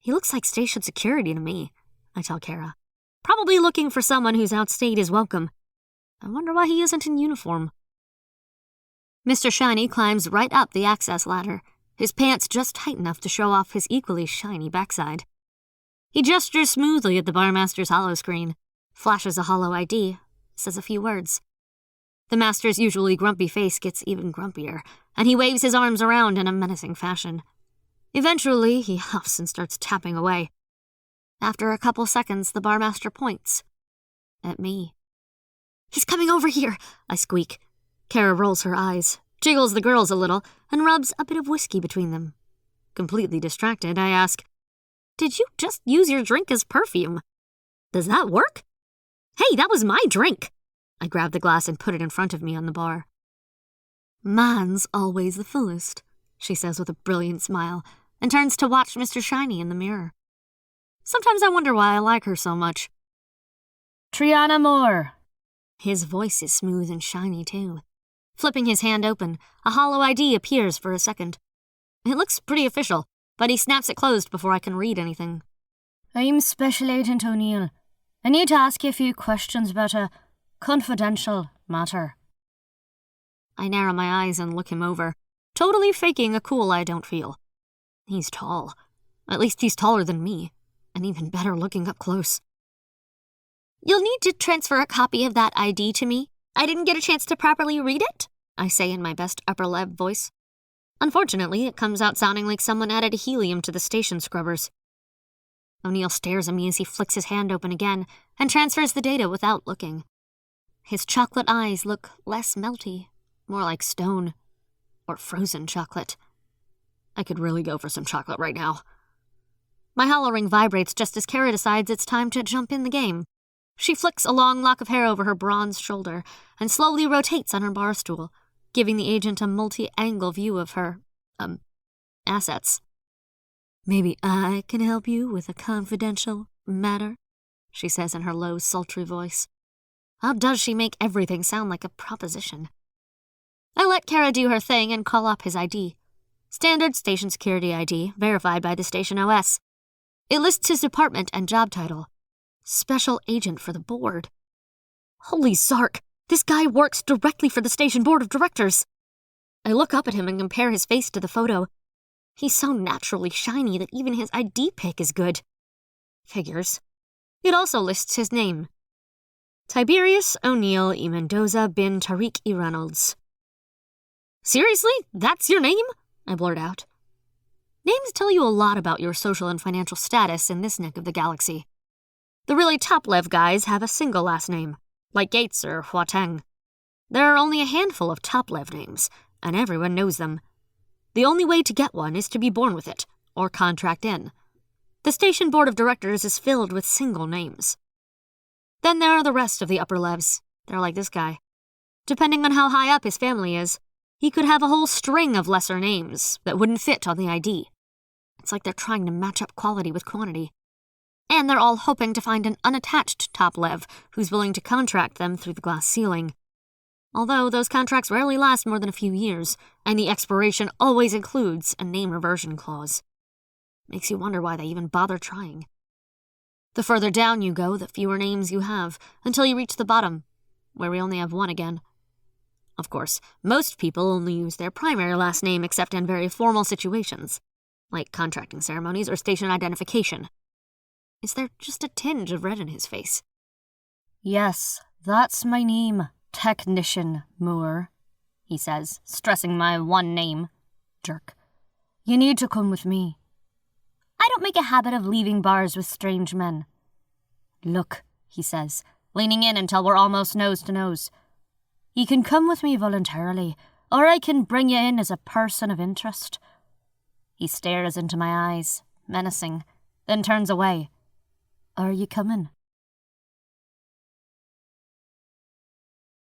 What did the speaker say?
He looks like station security to me, I tell Kara. Probably looking for someone who's outstayed his welcome. I wonder why he isn't in uniform. Mr. Shiny climbs right up the access ladder, his pants just tight enough to show off his equally shiny backside. He gestures smoothly at the barmaster's holo screen, flashes a holo ID, says a few words. The master's usually grumpy face gets even grumpier, and he waves his arms around in a menacing fashion. Eventually, he huffs and starts tapping away. After a couple seconds, the barmaster points. At me. "He's coming over here," I squeak. Kara rolls her eyes, jiggles the girls a little, and rubs a bit of whiskey between them. Completely distracted, I ask, "Did you just use your drink as perfume? Does that work?" "Hey, that was my drink!" I grab the glass and put it in front of me on the bar. "Mine's always the fullest," she says with a brilliant smile, and turns to watch Mr. Shiny in the mirror. Sometimes I wonder why I like her so much. "Triana Moore." His voice is smooth and shiny, too. Flipping his hand open, a holo ID appears for a second. It looks pretty official, but he snaps it closed before I can read anything. "I'm Special Agent O'Neill. I need to ask you a few questions about a confidential matter." I narrow my eyes and look him over, totally faking a cool I don't feel. He's tall. At least he's taller than me, and even better looking up close. "You'll need to transfer a copy of that ID to me. I didn't get a chance to properly read it," I say in my best upper-leb voice. Unfortunately, it comes out sounding like someone added helium to the station scrubbers. O'Neill stares at me as he flicks his hand open again and transfers the data without looking. His chocolate eyes look less melty, more like stone, or frozen chocolate. I could really go for some chocolate right now. My holo ring vibrates just as Kara decides it's time to jump in the game. She flicks a long lock of hair over her bronze shoulder and slowly rotates on her bar stool, giving the agent a multi-angle view of her, assets. "Maybe I can help you with a confidential matter," she says in her low, sultry voice. How does she make everything sound like a proposition? I let Kara do her thing and call up his ID. Standard station security ID, verified by the station OS. It lists his department and job title. Special Agent for the board. Holy Zark, this guy works directly for the station board of directors. I look up at him and compare his face to the photo. He's so naturally shiny that even his ID pic is good. Figures. It also lists his name. Tiberius O'Neill y Mendoza bin Tariq y Reynolds. "Seriously? That's your name?" I blurt out. Names tell you a lot about your social and financial status in this neck of the galaxy. The really top-lev guys have a single last name, like Gates or Huateng. There are only a handful of top-lev names, and everyone knows them. The only way to get one is to be born with it, or contract in. The station board of directors is filled with single names. Then there are the rest of the upper levs. They're like this guy. Depending on how high up his family is, he could have a whole string of lesser names that wouldn't fit on the ID. It's like they're trying to match up quality with quantity. And they're all hoping to find an unattached top-lev who's willing to contract them through the glass ceiling. Although those contracts rarely last more than a few years, and the expiration always includes a name reversion clause. Makes you wonder why they even bother trying. The further down you go, the fewer names you have, until you reach the bottom, where we only have one again. Of course, most people only use their primary last name except in very formal situations, like contracting ceremonies or station identification. Is there just a tinge of red in his face? "Yes, that's my name, Technician Moore," he says, stressing my one name. Jerk. "You need to come with me. I don't make a habit of leaving bars with strange men." "Look," he says, leaning in until we're almost nose to nose. "You can come with me voluntarily, or I can bring you in as a person of interest." He stares into my eyes, menacing, then turns away. "Are you coming?"